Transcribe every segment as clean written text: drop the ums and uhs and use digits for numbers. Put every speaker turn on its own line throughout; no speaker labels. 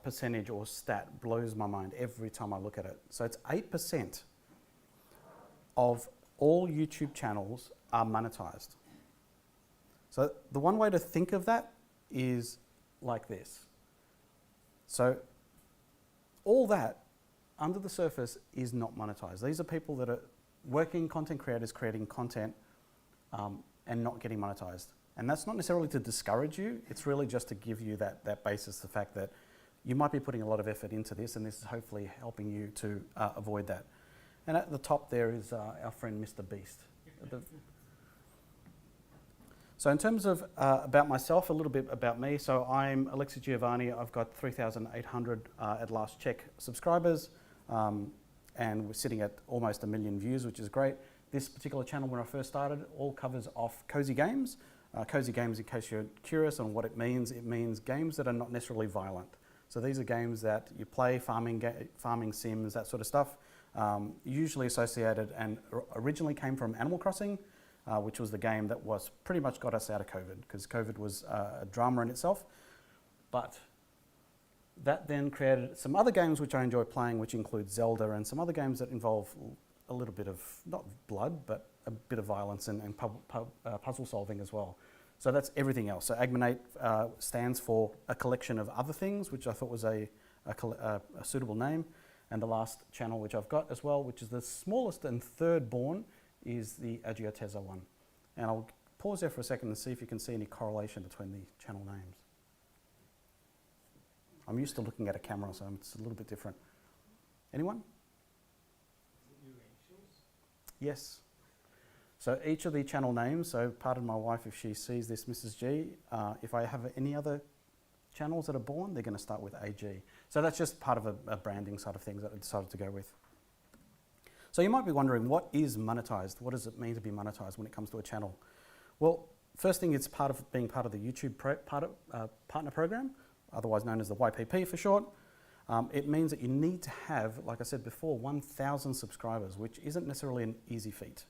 Percentage or stat blows my mind every time I look at it. So it's 8% of all YouTube channels are monetized. So the one way to think of that is like this. So all that under the surface is not monetized. These are people that are working content creators creating content and not getting monetized. And that's not necessarily to discourage you, it's really just to give you that basis, the fact that you might be putting a lot of effort into this, and this is hopefully helping you to avoid that. And at the top there is our friend Mr. Beast. So in terms of about myself, a little bit about me. So I'm Alexis Giovanni. I've got 3,800 at last check subscribers, and we're sitting at almost 1 million views, which is great. This particular channel, when I first started, all covers off cozy games. Cozy games, in case you're curious on what it means games that are not necessarily violent. So these are games that you play, farming sims, that sort of stuff, usually associated and originally came from Animal Crossing, which was the game that was pretty much got us out of COVID, because COVID was a drama in itself. But That then created some other games which I enjoy playing, which include Zelda and some other games that involve a little bit of, not blood, but a bit of violence and puzzle solving as well. So that's everything else. So Agmanate stands for a collection of other things, which I thought was a suitable name. And the last channel which I've got as well, which is the smallest and third born, is the Agioteza one. And I'll pause there for a second and see if you can see any correlation between the channel names. I'm used to looking at a camera, so it's a little bit different. Anyone?
Is it your initials?
Yes. So each of the channel names, so pardon my wife if she sees this, Mrs. G, if I have any other channels that are born, they're going to start with AG. So that's just part of a branding side of things that I decided to go with. So you might be wondering, what is monetized? What does it mean to be monetized when it comes to a channel? Well, first thing, it's part of being part of the YouTube partner program, otherwise known as the YPP for short. It means that you need to have, like I said before, 1,000 subscribers, which isn't necessarily an easy feat.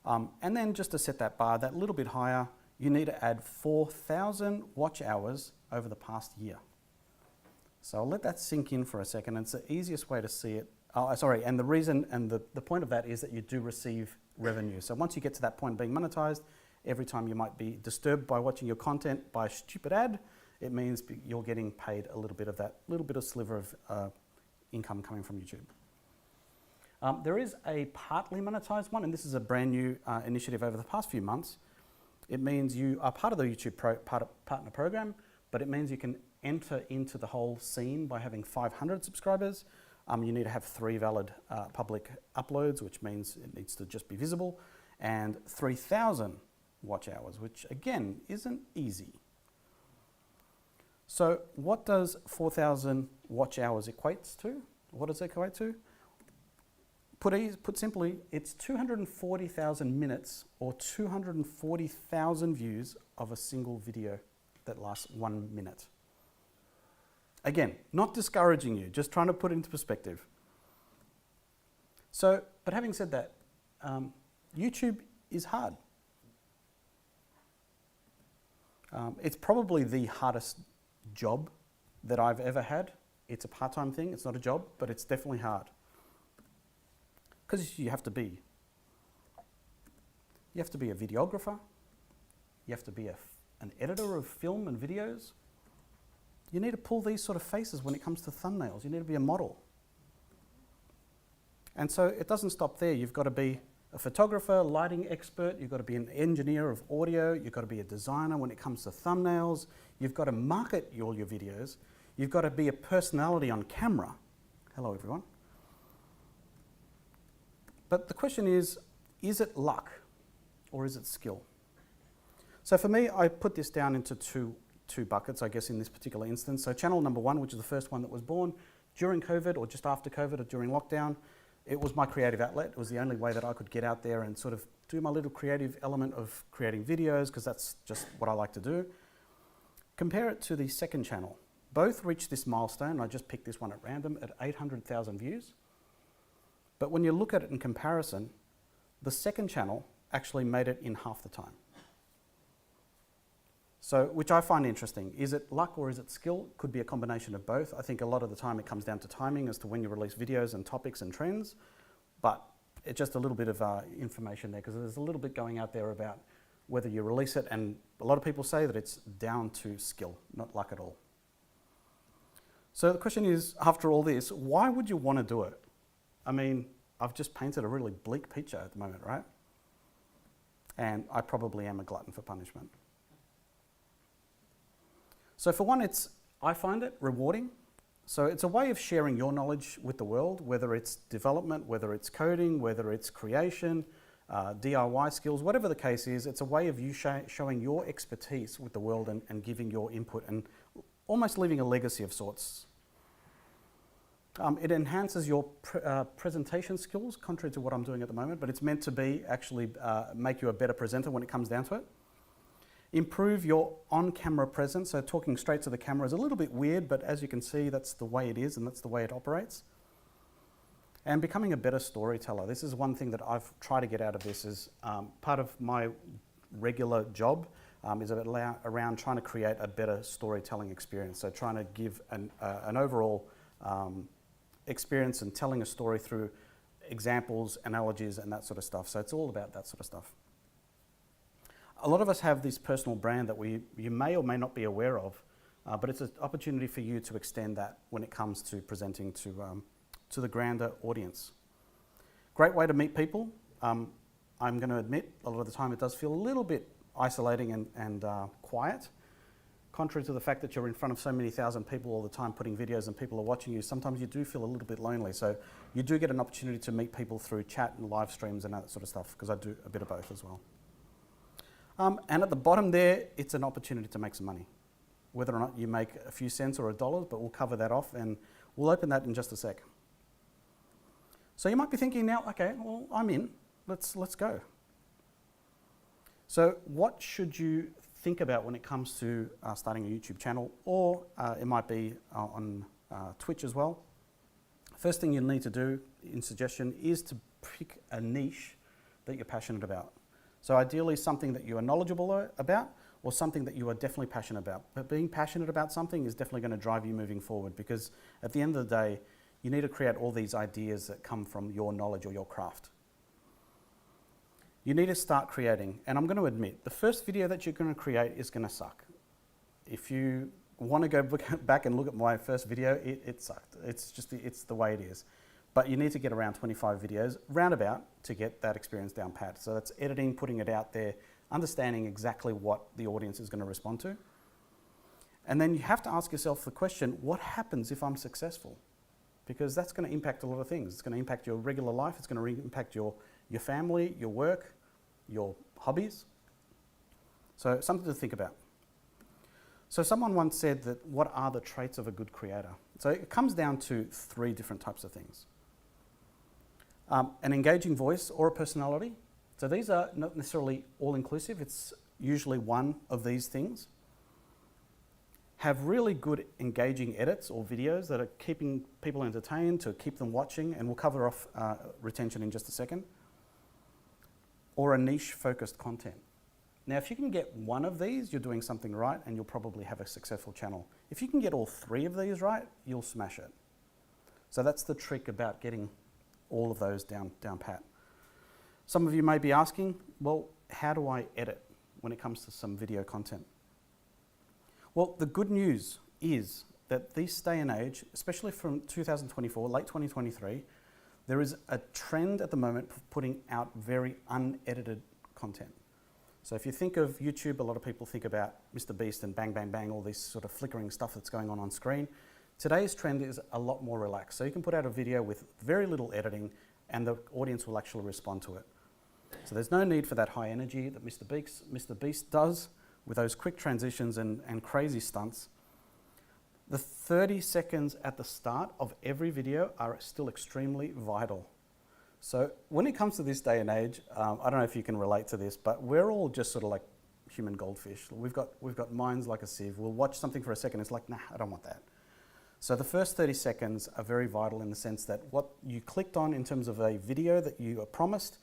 And then just to set that bar that little bit higher, you need to add 4,000 watch hours over the past year. So I'll let that sink in for a second. It's the easiest way to see it. And the reason and the point of that is that you do receive revenue. So once you get to that point of being monetized, every time you might be disturbed by watching your content by a stupid ad, it means you're getting paid a little bit of that, little bit of sliver of income coming from YouTube. There is a partly monetized one, and this is a brand new initiative over the past few months. It means you are part of the YouTube partner program, but it means you can enter into the whole scene by having 500 subscribers. You need to have 3 valid public uploads, which means it needs to just be visible, and 3,000 watch hours, which again isn't easy. So what does 4,000 watch hours equate to? What does it equate to? Put simply, it's 240,000 minutes or 240,000 views of a single video that lasts 1 minute. Again, not discouraging you, just trying to put it into perspective. So, but having said that, YouTube is hard. It's probably the hardest job that I've ever had. It's a part-time thing, it's not a job, but it's definitely hard. Because you have to be a videographer, you have to be an editor of film and videos. You need to pull these sort of faces when it comes to thumbnails. You need to be a model. And so it doesn't stop there. You've got to be a photographer, lighting expert, you've got to be an engineer of audio, you've got to be a designer when it comes to thumbnails, you've got to market all your videos, you've got to be a personality on camera. Hello everyone. But the question is it luck or is it skill? So for me, I put this down into two buckets, I guess, in this particular instance. So channel number 1, which is the first one that was born during COVID or just after COVID or during lockdown, it was my creative outlet. It was the only way that I could get out there and sort of do my little creative element of creating videos, because that's just what I like to do. Compare it to the second channel. Both reached this milestone. I just picked this one at random at 800,000 views. But when you look at it in comparison, the second channel actually made it in half the time. So, which I find interesting. Is it luck or is it skill? Could be a combination of both. I think a lot of the time it comes down to timing as to when you release videos and topics and trends, but it's just a little bit of information there, because there's a little bit going out there about whether you release it, and a lot of people say that it's down to skill, not luck at all. So the question is, after all this, why would you want to do it? I mean, I've just painted a really bleak picture at the moment, right? And I probably am a glutton for punishment. So for one, I find it rewarding. So it's a way of sharing your knowledge with the world, whether it's development, whether it's coding, whether it's creation, DIY skills, whatever the case is, it's a way of you showing your expertise with the world and giving your input and almost leaving a legacy of sorts. It enhances your presentation skills, contrary to what I'm doing at the moment, but it's meant to be actually make you a better presenter when it comes down to it. Improve your on-camera presence. So talking straight to the camera is a little bit weird, but as you can see, that's the way it is and that's the way it operates. And becoming a better storyteller. This is one thing that I've tried to get out of this as part of my regular job. is around trying to create a better storytelling experience. So trying to give an overall experience and telling a story through examples, analogies, and that sort of stuff. So it's all about that sort of stuff. A lot of us have this personal brand that you may or may not be aware of, but it's an opportunity for you to extend that when it comes to presenting to the grander audience. Great way to meet people. I'm going to admit, a lot of the time it does feel a little bit isolating and quiet. Contrary to the fact that you're in front of so many thousand people all the time putting videos and people are watching you, sometimes you do feel a little bit lonely. So you do get an opportunity to meet people through chat and live streams and that sort of stuff, because I do a bit of both as well. And at the bottom there, it's an opportunity to make some money. Whether or not you make a few cents or $1, but we'll cover that off and we'll open that in just a sec. So you might be thinking now, okay, well, I'm in, let's go. So what should you think about when it comes to starting a YouTube channel, or it might be on Twitch as well? First thing you'll need to do, in suggestion, is to pick a niche that you're passionate about. So ideally something that you are knowledgeable about, or something that you are definitely passionate about. But being passionate about something is definitely going to drive you moving forward, because at the end of the day, you need to create all these ideas that come from your knowledge or your craft. You need to start creating, and I'm going to admit, the first video that you're going to create is going to suck. If you want to go back and look at my first video, it sucked. It's the way it is. But you need to get around 25 videos, roundabout, to get that experience down pat. So that's editing, putting it out there, understanding exactly what the audience is going to respond to. And then you have to ask yourself the question, what happens if I'm successful? Because that's going to impact a lot of things. It's going to impact your regular life. It's going to impact your family, your work, your hobbies. So something to think about. So someone once said that, what are the traits of a good creator? So it comes down to 3 different types of things. An engaging voice or a personality. So these are not necessarily all-inclusive. It's usually one of these things. Have really good engaging edits or videos that are keeping people entertained, to keep them watching, and we'll cover off retention in just a second. Or a niche-focused content. Now, if you can get one of these, you're doing something right, and you'll probably have a successful channel. If you can get all 3 of these right, you'll smash it. So that's the trick about getting all of those down pat. Some of you may be asking, well, how do I edit when it comes to some video content? Well, the good news is that this day and age, especially from 2024, late 2023, there is a trend at the moment of putting out very unedited content. So if you think of YouTube, a lot of people think about Mr. Beast and bang, bang, bang, all this sort of flickering stuff that's going on screen. Today's trend is a lot more relaxed. So you can put out a video with very little editing and the audience will actually respond to it. So there's no need for that high energy that Mr. Beast does with those quick transitions and crazy stunts. The 30 seconds at the start of every video are still extremely vital. So when it comes to this day and age, I don't know if you can relate to this, but we're all just sort of like human goldfish. We've got minds like a sieve. We'll watch something for a second, it's like, nah, I don't want that. So the first 30 seconds are very vital in the sense that what you clicked on in terms of a video that you are promised,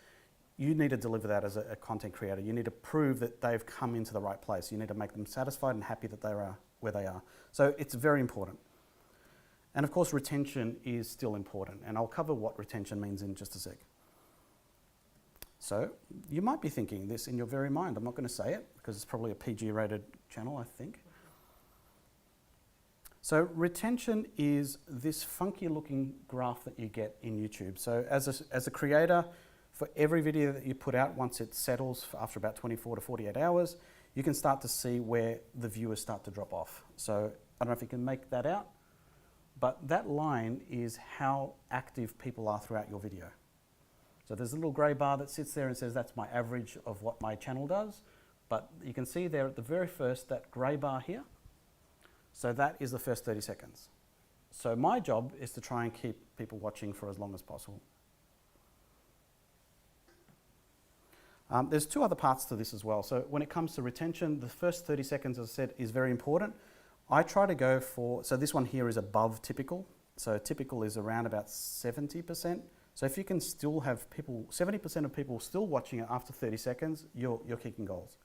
you need to deliver that as a content creator. You need to prove that they've come into the right place. You need to make them satisfied and happy that they are where they are. So it's very important. And of course, retention is still important. And I'll cover what retention means in just a sec. So you might be thinking this in your very mind. I'm not going to say it because it's probably a PG rated channel, I think. So retention is this funky looking graph that you get in YouTube. So as a creator, for every video that you put out, once it settles after about 24 to 48 hours, you can start to see where the viewers start to drop off. So I don't know if you can make that out, but that line is how active people are throughout your video. So there's a little grey bar that sits there and says that's my average of what my channel does, but you can see there at the very first, that grey bar here. So that is the first 30 seconds. So my job is to try and keep people watching for as long as possible. There's 2 other parts to this as well. So when it comes to retention, the first 30 seconds, as I said, is very important. I try to go for, so this one here is above typical. So typical is around about 70%. So if you can still have people, 70% of people still watching it after 30 seconds, you're kicking goals.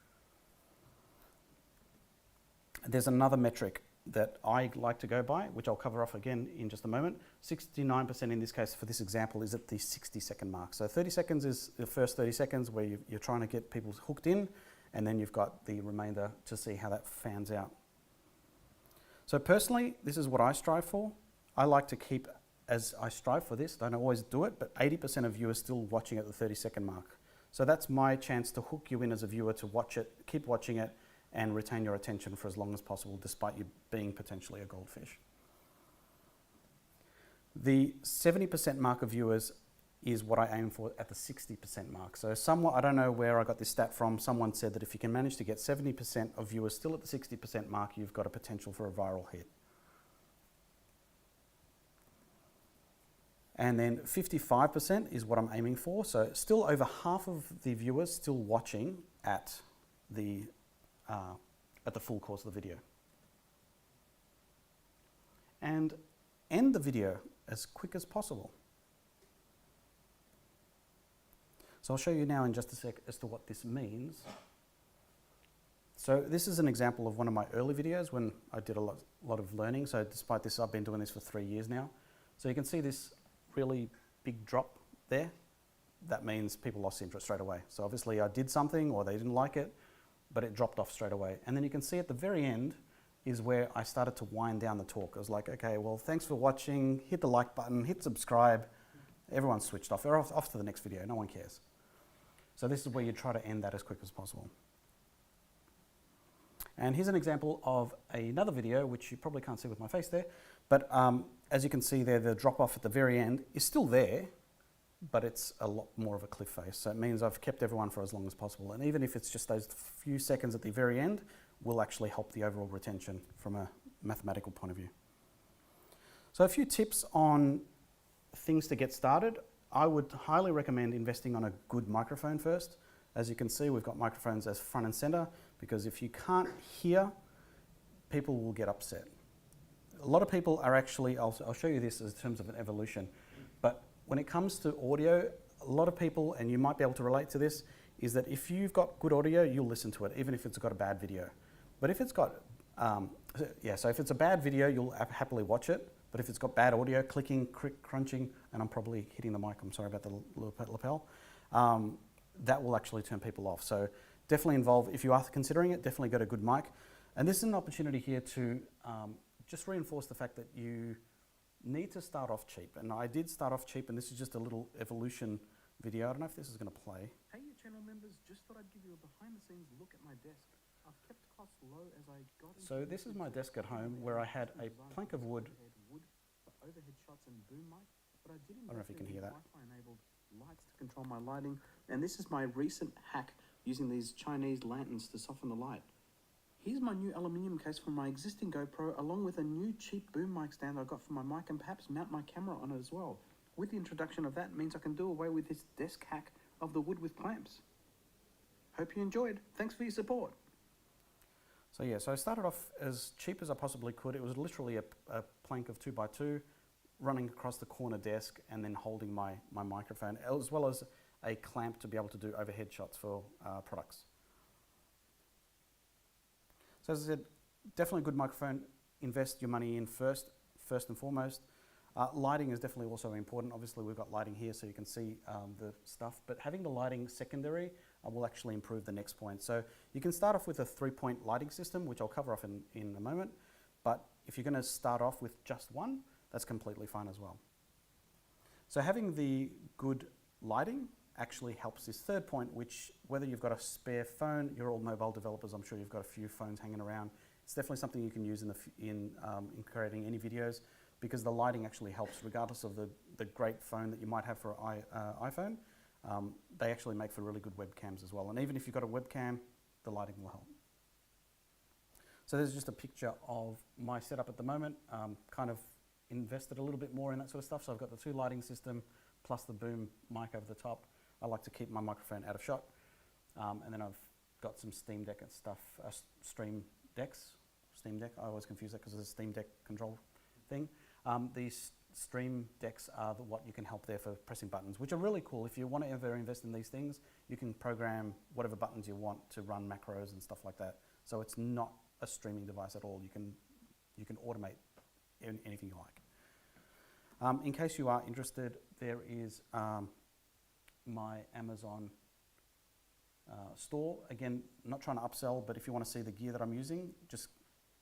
There's another metric that I like to go by, which I'll cover off again in just a moment. 69% in this case for this example is at the 60-second mark. So 30 seconds is the first 30 seconds where you're trying to get people hooked in, and then you've got the remainder to see how that fans out. So personally, this is what I strive for. I like to keep, as I strive for this, don't always do it, but 80% of viewers still watching at the 30-second mark. So that's my chance to hook you in as a viewer to watch it, keep watching it, and retain your attention for as long as possible, despite you being potentially a goldfish. The 70% mark of viewers is what I aim for at the 60% mark. So somewhat, I don't know where I got this stat from, someone said that if you can manage to get 70% of viewers still at the 60% mark, you've got a potential for a viral hit. And then 55% is what I'm aiming for. So still over half of the viewers still watching at the full course of the video. And end the video as quick as possible. So I'll show you now in just a sec as to what this means. So this is an example of one of my early videos when I did a lot of learning. So despite this, I've been doing this for 3 years now. So you can see this really big drop there. That means people lost interest straight away. So obviously I did something or they didn't like it, but it dropped off straight away. And then you can see at the very end is where I started to wind down the talk. I was like, okay, well, thanks for watching. Hit the like button, hit subscribe. Everyone's switched off. They're off to the next video. No one cares. So this is where you try to end that as quick as possible. And here's an example of another video, which you probably can't see with my face there. But as you can see there, the drop off at the very end is still there, but it's a lot more of a cliff face. So it means I've kept everyone for as long as possible. And even if it's just those few seconds at the very end, will actually help the overall retention from a mathematical point of view. So a few tips on things to get started. I would highly recommend investing on a good microphone first. As you can see, we've got microphones as front and center, because if you can't hear, people will get upset. A lot of people are actually, I'll show you this in terms of an evolution, but when it comes to audio, a lot of people, and you might be able to relate to this, is that if you've got good audio, you'll listen to it, even if it's got a bad video. But if it's got, so if it's a bad video, you'll happily watch it. But if it's got bad audio, clicking, crunching, and I'm probably hitting the mic, I'm sorry about the lapel, that will actually turn people off. So definitely if you are considering it, definitely get a good mic. And this is an opportunity here to just reinforce the fact that you need to start off cheap. And I did start off cheap, and this is just a little evolution video. I don't know if this is going to play.
Hey, you channel members, just thought I'd give you a behind-the-scenes look at my desk. I've kept costs low as I got into
So this is my desk at home where I had a plank of wood.
For overhead shots and boom mic, but I did
I don't know if you can hear that.
Wi-Fi-enabled lights to control my lighting, and this is my recent hack using these Chinese lanterns to soften the light. Here's my new aluminium case from my existing GoPro, along with a new cheap boom mic stand I got for my mic, and perhaps mount my camera on it as well. With the introduction of that means I can do away with this desk hack of the wood with clamps. Hope you enjoyed. Thanks for your support.
So yeah, so I started off as cheap as I possibly could. It was literally a plank of 2x2 running across the corner desk and then holding my microphone, as well as a clamp to be able to do overhead shots for products. So as I said, definitely a good microphone. Invest your money in first and foremost. Lighting is definitely also important. Obviously, we've got lighting here so you can see the stuff, but having the lighting secondary will actually improve the next point. So you can start off with a 3-point lighting system, which I'll cover off in a moment, but if you're going to start off with just one, that's completely fine as well. So having the good lighting actually helps this third point, which whether you've got a spare phone, you're all mobile developers, I'm sure you've got a few phones hanging around. It's definitely something you can use in creating any videos, because the lighting actually helps regardless of the great phone that you might have for an iPhone. They actually make for really good webcams as well. And even if you've got a webcam, the lighting will help. So there's just a picture of my setup at the moment. Kind of invested a little bit more in that sort of stuff. So I've got the 2 lighting system plus the boom mic over the top. I like to keep my microphone out of shot. And then I've got some Steam Deck and stuff, Stream Decks. Steam Deck, I always confuse that because it's a Steam Deck control thing. These Stream Decks are what you can help there for pressing buttons, which are really cool. If you want to ever invest in these things, you can program whatever buttons you want to run macros and stuff like that. So it's not a streaming device at all. You can automate anything you like. In case you are interested, there is my Amazon store. Again, not trying to upsell, but if you want to see the gear that I'm using, just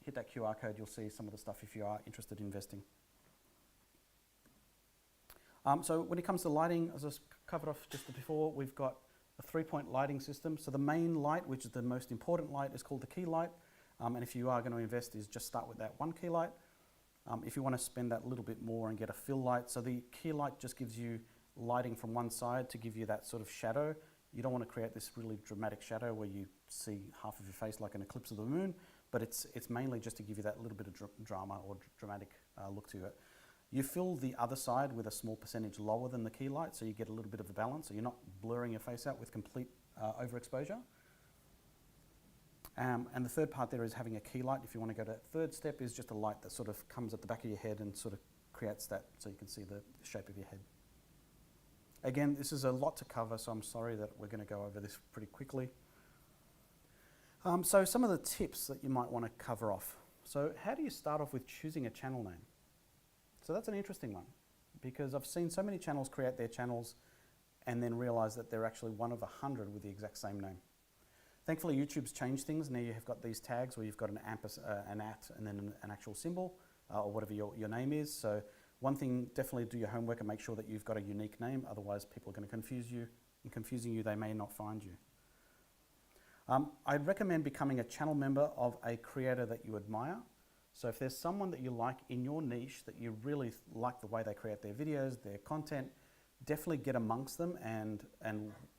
hit that QR code. You'll see some of the stuff if you are interested in investing. So when it comes to lighting, as I covered off just before, we've got a 3-point lighting system. So the main light, which is the most important light, is called the key light. And if you are going to invest, is just start with that one key light. If you want to spend that little bit more and get a fill light, so the key light just gives you lighting from one side to give you that sort of shadow. You don't want to create this really dramatic shadow where you see half of your face like an eclipse of the moon, but it's mainly just to give you that little bit of drama or dramatic look to it. You fill the other side with a small percentage lower than the key light, so you get a little bit of a balance, so you're not blurring your face out with complete overexposure. And the third part there is having a key light. If you want to go to that third step, is just a light that sort of comes at the back of your head and sort of creates that so you can see the shape of your head. Again, this is a lot to cover, so I'm sorry that we're going to go over this pretty quickly. So some of the tips that you might want to cover off. So how do you start off with choosing a channel name? So that's an interesting one, because I've seen so many channels create their channels and then realize that they're actually one of 100 with the exact same name. Thankfully, YouTube's changed things. Now you have got these tags where you've got an at, and then an actual symbol, or whatever your name is. So one thing, definitely do your homework and make sure that you've got a unique name. Otherwise, people are going to confuse you. And confusing you, they may not find you. I'd recommend becoming a channel member of a creator that you admire. So if there's someone that you like in your niche, that you really like the way they create their videos, their content, definitely get amongst them and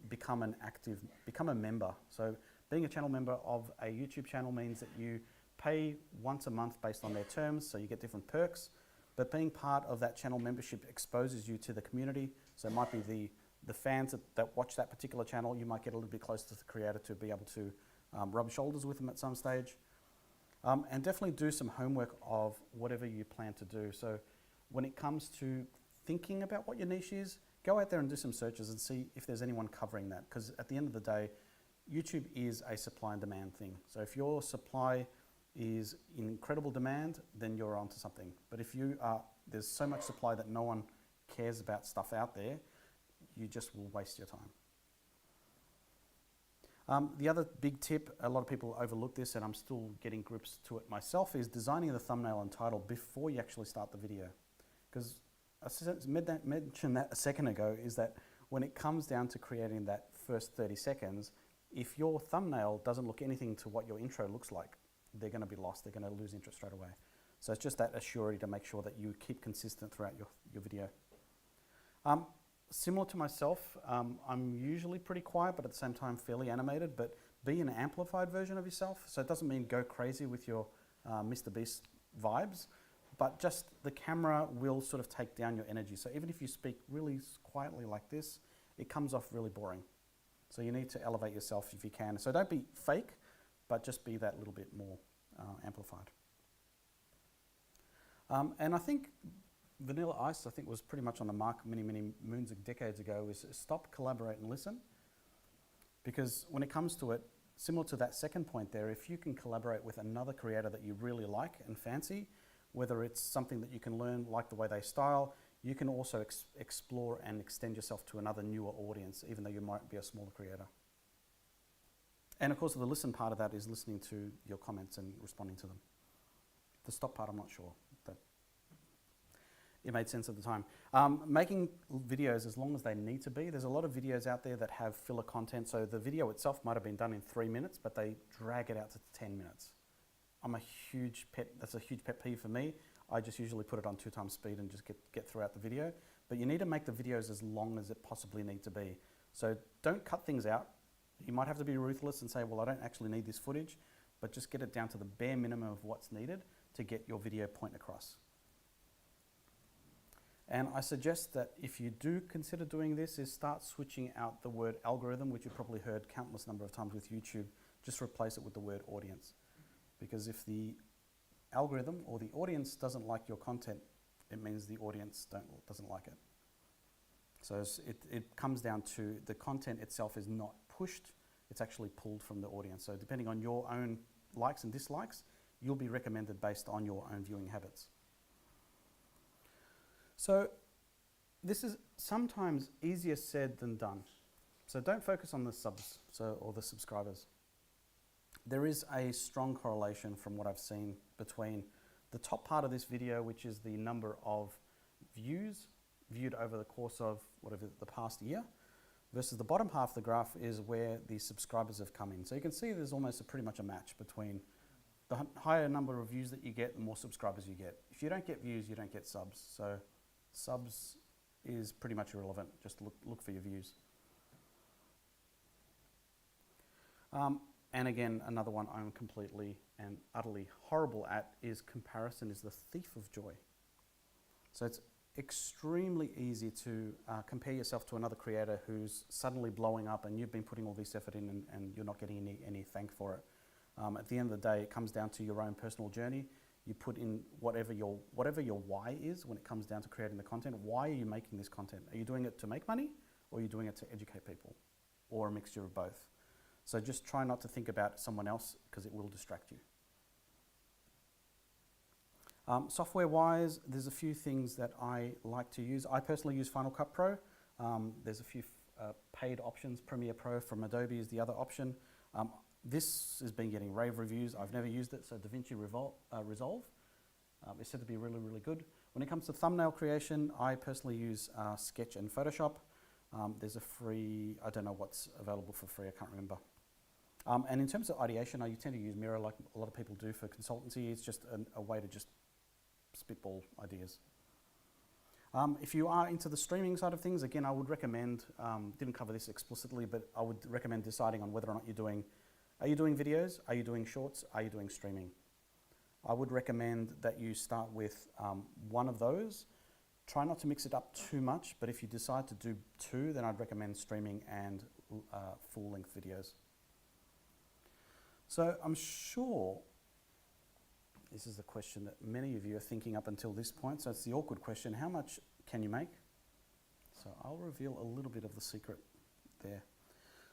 become a member. So being a channel member of a YouTube channel means that you pay once a month based on their terms, so you get different perks. But being part of that channel membership exposes you to the community. So it might be the fans that watch that particular channel. You might get a little bit closer to the creator to be able to rub shoulders with them at some stage. And definitely do some homework of whatever you plan to do. So when it comes to thinking about what your niche is, go out there and do some searches and see if there's anyone covering that. Because at the end of the day, YouTube is a supply and demand thing. So if your supply is in incredible demand, then you're onto something. But if there's so much supply that no one cares about stuff out there, you just will waste your time. The other big tip, a lot of people overlook this, and I'm still getting grips to it myself, is designing the thumbnail and title before you actually start the video. Because I mentioned that a second ago, is that when it comes down to creating that first 30 seconds, if your thumbnail doesn't look anything to what your intro looks like, they're going to be lost. They're going to lose interest straight away. So it's just that assurity to make sure that you keep consistent throughout your video. Similar to myself, I'm usually pretty quiet, but at the same time fairly animated, but be an amplified version of yourself. So it doesn't mean go crazy with your Mr. Beast vibes, but just the camera will sort of take down your energy. So even if you speak really quietly like this, it comes off really boring. So you need to elevate yourself if you can. So don't be fake, but just be that little bit more amplified. And I think Vanilla Ice, I think, was pretty much on the mark many, many moons and decades ago, is stop, collaborate, and listen. Because when it comes to it, similar to that second point there, if you can collaborate with another creator that you really like and fancy, whether it's something that you can learn, like the way they style, you can also explore and extend yourself to another newer audience, even though you might be a smaller creator. And of course, the listen part of that is listening to your comments and responding to them. The stop part, I'm not sure. It made sense at the time. Making videos as long as they need to be. There's a lot of videos out there that have filler content. So the video itself might have been done in 3 minutes, but they drag it out to 10 minutes. That's a huge pet peeve for me. I just usually put it on 2 times speed and just get throughout the video. But you need to make the videos as long as it possibly need to be. So don't cut things out. You might have to be ruthless and say, well, I don't actually need this footage, but just get it down to the bare minimum of what's needed to get your video point across. And I suggest that if you do consider doing this, is start switching out the word algorithm, which you've probably heard countless number of times with YouTube. Just replace it with the word audience. Because if the algorithm or the audience doesn't like your content, it means the audience doesn't like it. So it comes down to the content itself is not pushed, it's actually pulled from the audience. So depending on your own likes and dislikes, you'll be recommended based on your own viewing habits. So this is sometimes easier said than done. So don't focus on the subs or the subscribers. There is a strong correlation from what I've seen between the top part of this video, which is the number of views viewed over the course of whatever the past year, versus the bottom half of the graph is where the subscribers have come in. So you can see there's almost pretty much a match between the higher number of views that you get, the more subscribers you get. If you don't get views, you don't get subs. So subs is pretty much irrelevant. Just look for your views. And again, another one I'm completely and utterly horrible at is comparison is the thief of joy. So it's extremely easy to compare yourself to another creator who's suddenly blowing up and you've been putting all this effort in and you're not getting any thank for it. At the end of the day, it comes down to your own personal journey. You put in whatever your why is when it comes down to creating the content. Why are you making this content? Are you doing it to make money, or are you doing it to educate people, or a mixture of both? So just try not to think about someone else because it will distract you. Software-wise, there's a few things that I like to use. I personally use Final Cut Pro. There's a few paid options. Premiere Pro from Adobe is the other option. This has been getting rave reviews. I've never used it, so DaVinci Resolve is said to be really, really good. When it comes to thumbnail creation, I personally use Sketch and Photoshop. There's a free, I don't know what's available for free, I can't remember. And in terms of ideation, I tend to use Miro like a lot of people do for consultancy. It's just a way to just spitball ideas. If you are into the streaming side of things, again, I would recommend, didn't cover this explicitly, but I would recommend deciding on whether or not are you doing videos, are you doing shorts, are you doing streaming? I would recommend that you start with one of those. Try not to mix it up too much, but if you decide to do two, then I'd recommend streaming and full-length videos. So I'm sure this is the question that many of you are thinking up until this point, so it's the awkward question, how much can you make? So I'll reveal a little bit of the secret there.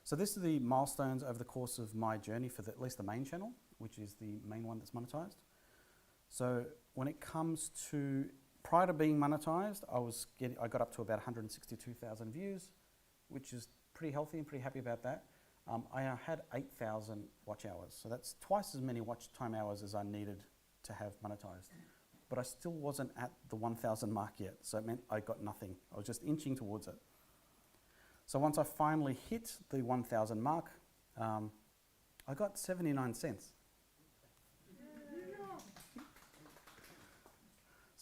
So this is the milestones over the course of my journey for at least the main channel, which is the main one that's monetized. So when it comes to, prior to being monetized, I got up to about 162,000 views, which is pretty healthy and pretty happy about that. I had 8,000 watch hours, so that's twice as many watch time hours as I needed to have monetized. But I still wasn't at the 1,000 mark yet, so it meant I got nothing. I was just inching towards it. So once I finally hit the 1,000 mark, I got 79 cents.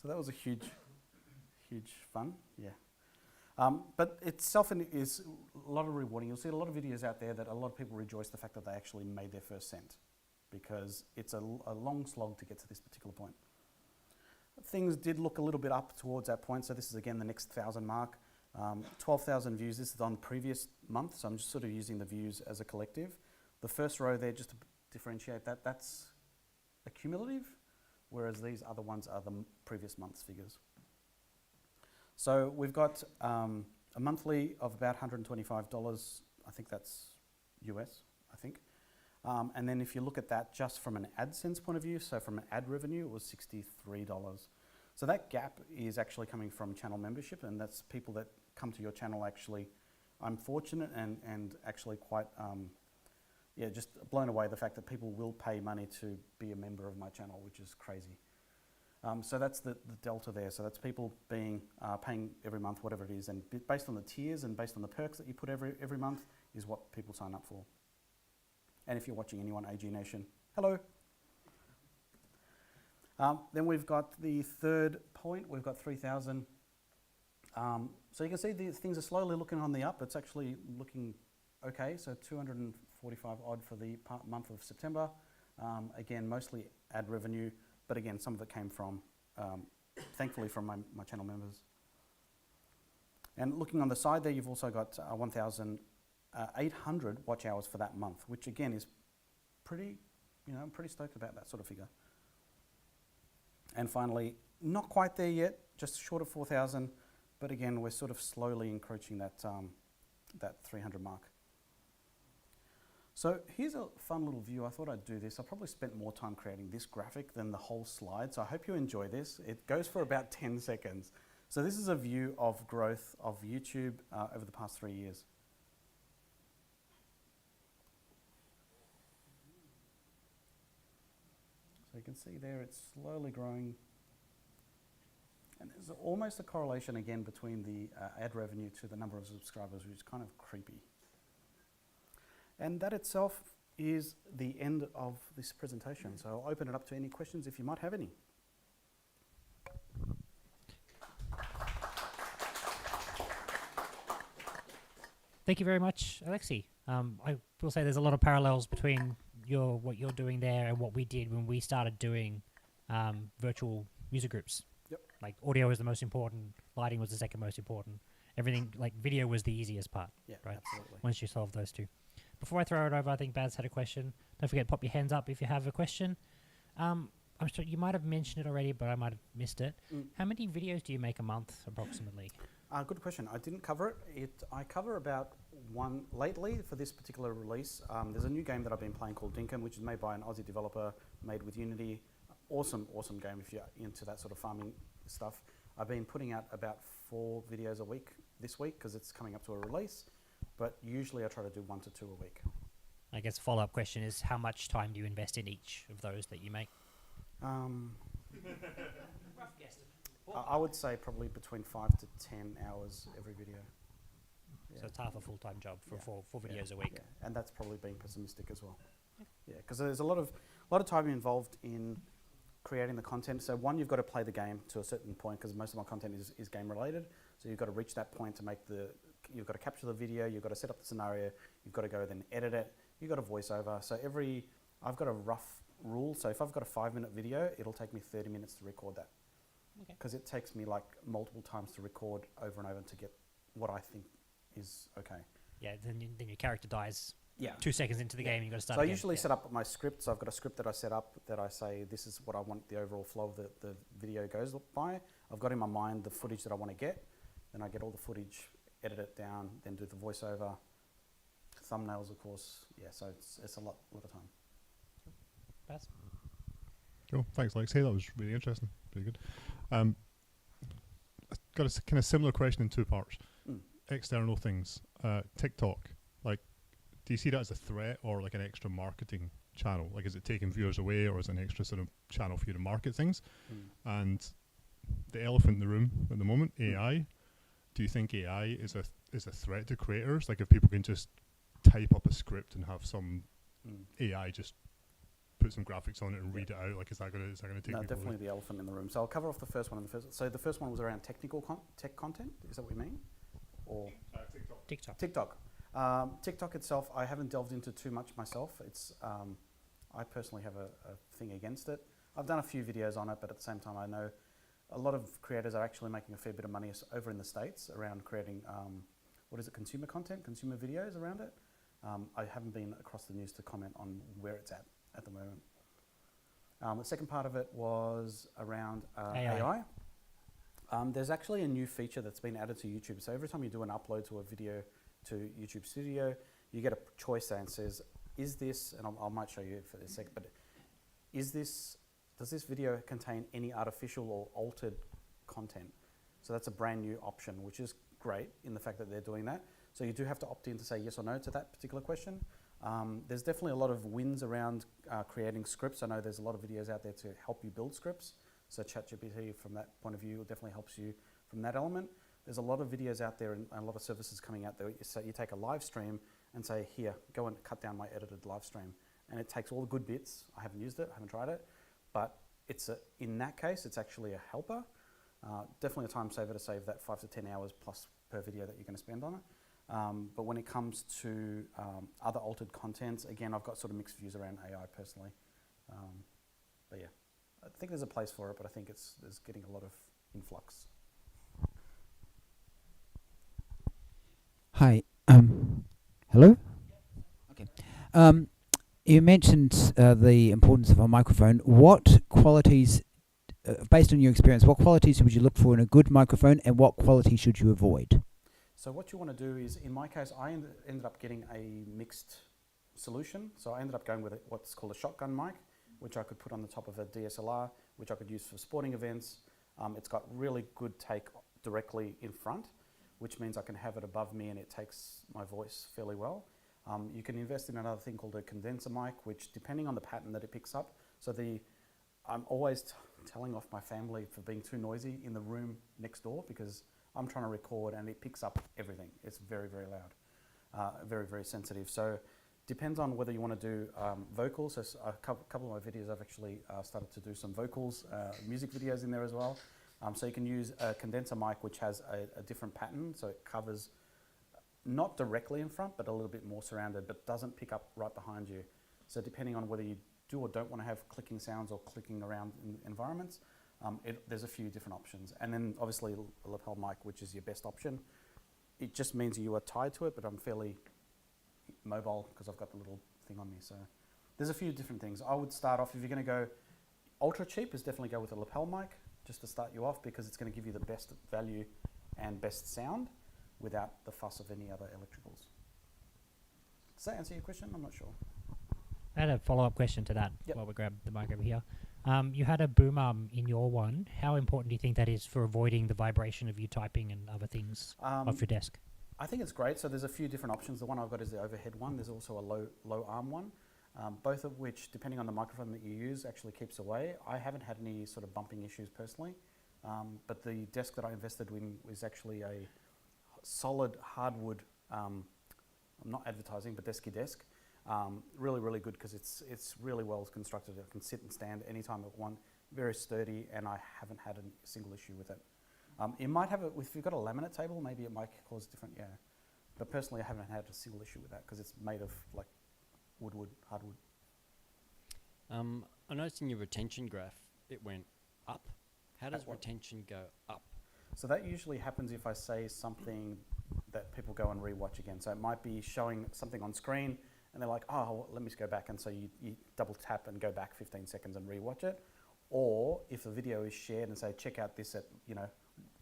So that was a huge fun, yeah. But itself is a lot of rewarding. You'll see a lot of videos out there that a lot of people rejoice the fact that they actually made their first cent, because it's a long slog to get to this particular point. Things did look a little bit up towards that point, so this is again the next 1,000 mark. 12,000 views, this is on the previous month, so I'm just sort of using the views as a collective. The first row there, just to differentiate that, that's a cumulative, whereas these other ones are the previous month's figures. So we've got a monthly of about $125, I think that's US, I think. And then if you look at that just from an AdSense point of view, so from an ad revenue, it was $63. So that gap is actually coming from channel membership, and that's people that come to your channel actually. I'm fortunate and actually quite, just blown away the fact that people will pay money to be a member of my channel, which is crazy. So that's the delta there. So that's people paying every month, whatever it is, and based on the tiers and based on the perks that you put every month is what people sign up for. And if you're watching anyone, AG Nation, hello. Then we've got the third point, we've got 3,000. So you can see these things are slowly looking on the up. It's actually looking okay, so 245 odd for the month of September. Again, mostly ad revenue, but again, some of it came from, thankfully, from my channel members. And looking on the side there, you've also got 1,800 watch hours for that month, which again is pretty, I'm pretty stoked about that sort of figure. And finally, not quite there yet, just short of 4,000, but again, we're sort of slowly encroaching that 300 mark. So here's a fun little view. I thought I'd do this. I probably spent more time creating this graphic than the whole slide, so I hope you enjoy this. It goes for about 10 seconds. So this is a view of growth of YouTube over the past 3 years. So you can see there it's slowly growing. And there's almost a correlation again between the ad revenue to the number of subscribers, which is kind of creepy. And that itself is the end of this presentation. So I'll open it up to any questions if you might have any.
Thank you very much, Alexi. I will say there's a lot of parallels between what you're doing there and what we did when we started doing virtual user groups.
Yep.
Like audio was the most important, lighting was the second most important. Everything, like video was the easiest part.
Yeah,
right.
Absolutely.
Once you solve those two. Before I throw it over, I think Baz had a question. Don't forget to pop your hands up if you have a question. I'm sure you might have mentioned it already, but I might have missed it. How many videos do you make a month, approximately?
Good question. I didn't cover it. I cover about one lately for this particular release. There's a new game that I've been playing called Dinkum, which is made by an Aussie developer, made with Unity. Awesome game if you're into that sort of farming stuff. I've been putting out about 4 videos a week this week because it's coming up to a release, but usually I try to do 1 to 2 a week.
I guess follow-up question is how much time do you invest in each of those that you make? Rough guess.
I would say probably between 5 to 10 hours every video. Yeah.
So it's half a full-time job for four videos a week.
Yeah. And that's probably being pessimistic as well. Yeah, because there's a lot of time involved in creating the content. So one, you've got to play the game to a certain point because most of my content is game related. So you've got to reach that point to make you've got to capture the video, you've got to set up the scenario, you've got to go then edit it, you've got a voiceover. So I've got a rough rule. So if I've got a 5-minute video, it'll take me 30 minutes to record that. Because it takes me like multiple times to record over and over to get what I think is okay.
Yeah, then your character dies.
Yeah.
2 seconds into the game, you've got to start
So I
again.
usually set up my script. So I've got a script that I set up that I say this is what I want the overall flow of the video goes by. I've got in my mind the footage that I want to get. Then I get all the footage, edit it down, then do the voiceover, thumbnails, of course. Yeah, so it's a lot of time.
Baz?
Cool. Thanks, Lexi. That was really interesting. Pretty good. I've got a kind of similar question in 2 parts. External things. TikTok. Like, do you see that as a threat or like an extra marketing channel? Like, is it taking viewers away or is it an extra sort of channel for you to market things? And the elephant in the room at the moment, AI. Do you think AI is a threat to creators? Like, if people can just type up a script and have some AI just put some graphics on it and read it out, like is that gonna take
No,
people
definitely
away?
the elephant in the room. So I'll cover off the first one. So the first one was around technical tech content. Is that what you mean? Or
TikTok.
TikTok. TikTok itself, I haven't delved into too much myself. It's I personally have a thing against it. I've done a few videos on it, but at the same time, I know a lot of creators are actually making a fair bit of money over in the States around creating consumer content, consumer videos around it. I haven't been across the news to comment on where it's at the moment. The second part of it was around AI. There's actually a new feature that's been added to YouTube. So every time you do an upload to a video to YouTube Studio, you get a choice that says, is this, and I might show you for a sec, but does this video contain any artificial or altered content? So that's a brand new option, which is great in the fact that they're doing that. So you do have to opt in to say yes or no to that particular question. There's definitely a lot of wins around creating scripts. I know there's a lot of videos out there to help you build scripts. So ChatGPT from that point of view definitely helps you from that element. There's a lot of videos out there and a lot of services coming out there. So you take a live stream and say, here, go and cut down my edited live stream. And it takes all the good bits. I haven't used it, I haven't tried it. But in that case, it's actually a helper. Definitely a time saver to save that 5 to 10 hours plus per video that you're going to spend on it. But when it comes to other altered contents, again, I've got sort of mixed views around AI personally. But yeah, I think there's a place for it, but I think it's getting a lot of influx.
Hi. Hello? Okay. You mentioned the importance of a microphone. What qualities, based on your experience, what qualities would you look for in a good microphone and what qualities should you avoid?
So what you want to do is, in my case, I ended up getting a mixed solution. So I ended up going with what's called a shotgun mic, which I could put on the top of a DSLR, which I could use for sporting events. It's got really good take directly in front, which means I can have it above me and it takes my voice fairly well. You can invest in another thing called a condenser mic, which depending on the pattern that it picks up. So I'm always telling off my family for being too noisy in the room next door because I'm trying to record and it picks up everything. It's very, very loud, very, very sensitive. So depends on whether you want to do vocals. So a couple of my videos I've actually started to do some vocals, music videos in there as well. So you can use a condenser mic which has a different pattern, so it covers not directly in front but a little bit more surrounded, but doesn't pick up right behind you. So depending on whether you do or don't want to have clicking sounds or clicking around in environments, there's a few different options. And then obviously a lapel mic, which is your best option. It just means you are tied to it, but I'm fairly mobile because I've got the little thing on me. So there's a few different things. I would start off, if you're going to go ultra cheap, is definitely go with a lapel mic just to start you off, because it's going to give you the best value and best sound without the fuss of any other electricals. Does that answer your question? I'm not sure.
I had a follow-up question to that
Yep.
while we grab the mic over here. You had a boom arm in your one. How important do you think that is for avoiding the vibration of you typing and other things off your desk?
I think it's great. So there's a few different options. The one I've got is the overhead one. There's also a low arm one, both of which, depending on the microphone that you use, actually keeps away. I haven't had any sort of bumping issues personally, but the desk that I invested in is actually a solid hardwood, I'm not advertising, but desky desk. Really, really good because it's really well constructed. It can sit and stand anytime I want. Very sturdy, and I haven't had a single issue with it. It might have if you've got a laminate table, maybe it might cause different, yeah. But personally, I haven't had a single issue with that because it's made of like hardwood.
I noticed in your retention graph it went up. How does
At what?
retention go up?
So that usually happens if I say something that people go and rewatch again. So it might be showing something on screen and they're like, oh, well, let me just go back. And so you double tap and go back 15 seconds and rewatch it. Or if the video is shared and say, check out this at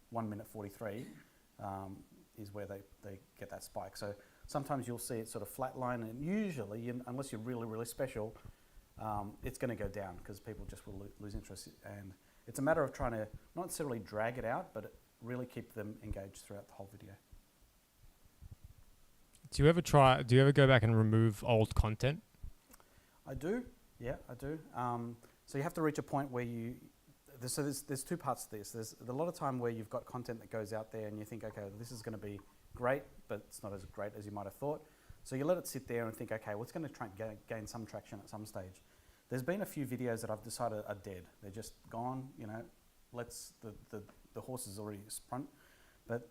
1 minute 43, is where they get that spike. So sometimes you'll see it sort of flatline, and usually, unless you're really, really special, it's going to go down because people just will lose interest. And it's a matter of trying to not necessarily drag it out, but really keep them engaged throughout the whole video.
Do you ever go back and remove old content?
I do, yeah, I do. So you have to reach a point where there's two parts to this. There's a lot of time where you've got content that goes out there and you think, okay, this is going to be great, but it's not as great as you might have thought. So you let it sit there and think, okay, what's going to try and gain some traction at some stage? There's been a few videos that I've decided are dead. They're just gone, the horse is already sprung. But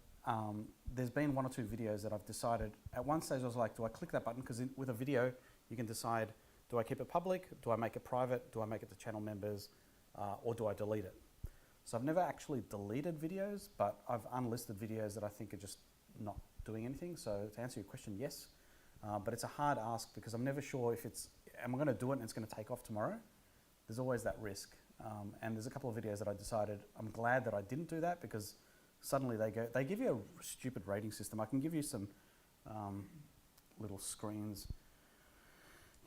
there's been one or two videos that I've decided, at one stage I was like, do I click that button? Because with a video, you can decide, do I keep it public? Do I make it private? Do I make it to channel members? Or do I delete it? So I've never actually deleted videos, but I've unlisted videos that I think are just not doing anything. So to answer your question, yes. But it's a hard ask because I'm never sure if am I going to do it and it's going to take off tomorrow? There's always that risk. And there's a couple of videos that I decided, I'm glad that I didn't do that because suddenly they give you a stupid rating system. I can give you some little screens.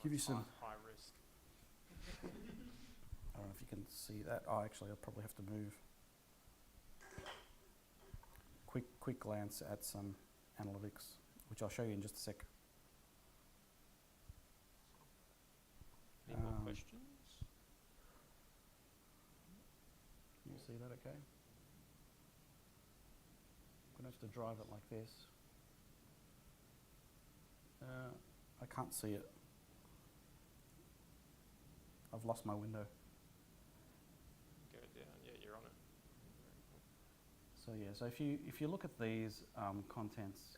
Give you some
high risk.
I don't know if you can see that. Oh, actually, I'll probably have to move. Quick glance at some analytics, which I'll show you in just a sec.
Any more questions?
Can you see that okay? I'm going to have to drive it like this. I can't see it. I've lost my window.
Go down. Yeah, you're on it.
So yeah, so if you look at these contents,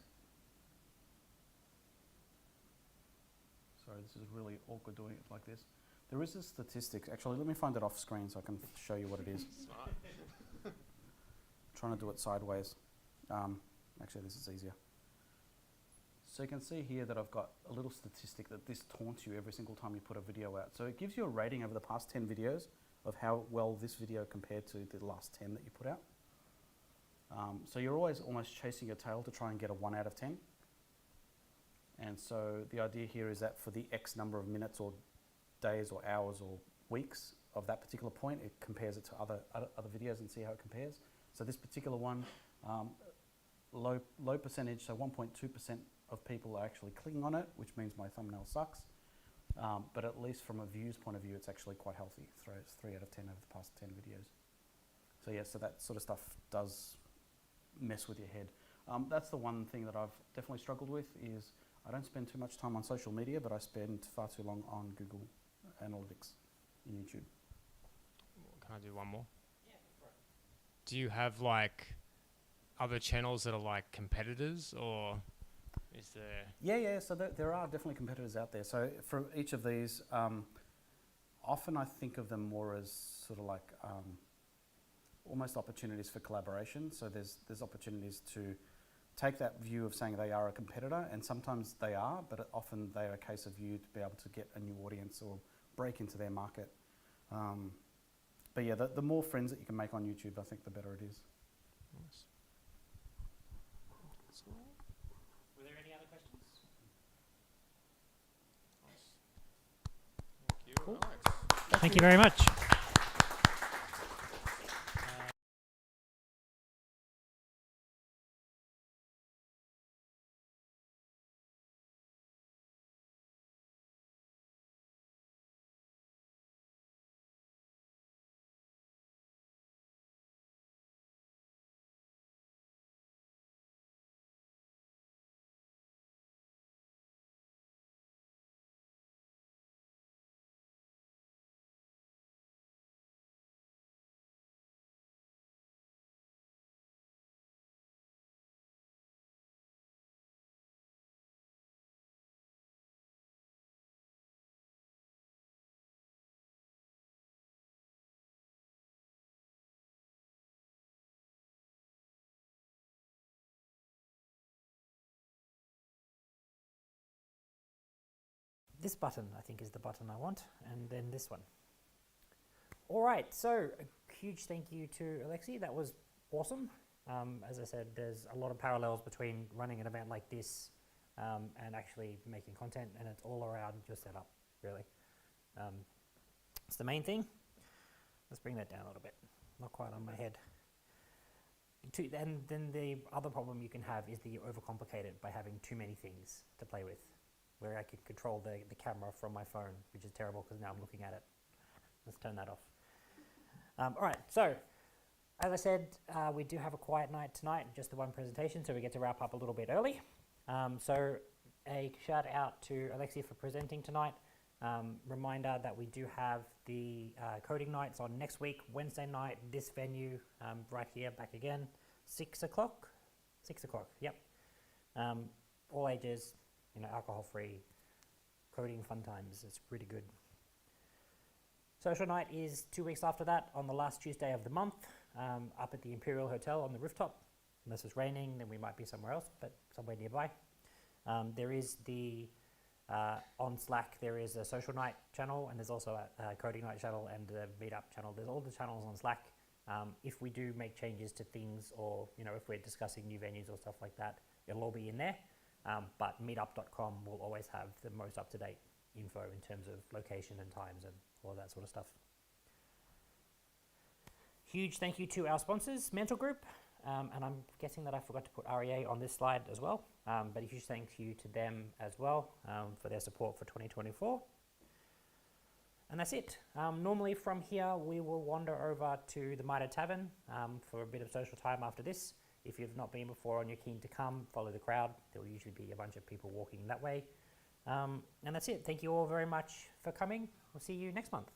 sorry, this is really awkward doing it like this. There is a statistics. Actually, let me find it off screen so I can show you what it is.
Smart.
Trying to do it sideways. Actually, this is easier. So you can see here that I've got a little statistic that this taunts you every single time you put a video out. So it gives you a rating over the past 10 videos of how well this video compared to the last 10 that you put out. So you're always almost chasing your tail to try and get a 1 out of 10. And so the idea here is that for the X number of minutes or days or hours or weeks of that particular point, it compares it to other videos and see how it compares. So this particular one, low percentage, so 1.2% of people are actually clicking on it, which means my thumbnail sucks. But at least from a views point of view, it's actually quite healthy. It's 3 out of 10 over the past 10 videos. So yeah, so that sort of stuff does mess with your head. That's the one thing that I've definitely struggled with is I don't spend too much time on social media, but I spend far too long on Google Analytics in YouTube.
Can I do one more? Yeah, go for it. Do you have like other channels that are like competitors, or is there?
Yeah. So there are definitely competitors out there. So for each of these, often I think of them more as sort of like almost opportunities for collaboration. So there's opportunities to take that view of saying they are a competitor, and sometimes they are, but often they are a case of you to be able to get a new audience or break into their market. But yeah, the more friends that you can make on YouTube, I think the better it is.
Nice.
Were there any other questions?
Nice. Thank you,
Cool.
Alex.
Thank you very much. This button, I think, is the button I want, and then this one. All right, so a huge thank you to Alexi. That was awesome. As I said, there's a lot of parallels between running an event like this and actually making content, and it's all around your setup, really. It's the main thing. Let's bring that down a little bit. Not quite on my head. And then the other problem you can have is that you overcomplicate it by having too many things to play with, where I can control the camera from my phone, which is terrible because now I'm looking at it. Let's turn that off. All right, so as I said, we do have a quiet night tonight, just the one presentation, so we get to wrap up a little bit early. So a shout out to Alexi for presenting tonight. Reminder that we do have the coding nights on next week, Wednesday night, this venue, right here, back again, 6 o'clock? 6 o'clock, yep. All ages, alcohol-free, coding fun times. It's really good. Social night is 2 weeks after that, on the last Tuesday of the month, up at the Imperial Hotel on the rooftop. Unless it's raining, then we might be somewhere else, but somewhere nearby. There is on Slack, there is a social night channel, and there's also a coding night channel and a meetup channel. There's all the channels on Slack. If we do make changes to things, or if we're discussing new venues or stuff like that, it'll all be in there. But meetup.com will always have the most up-to-date info in terms of location and times and all of that sort of stuff. Huge thank you to our sponsors, Mental Group, and I'm guessing that I forgot to put REA on this slide as well, but a huge thank you to them as well for their support for 2024. And that's it. Normally from here, we will wander over to the Mitre Tavern for a bit of social time after this. If you've not been before and you're keen to come, follow the crowd. There will usually be a bunch of people walking that way. And that's it. Thank you all very much for coming. We'll see you next month.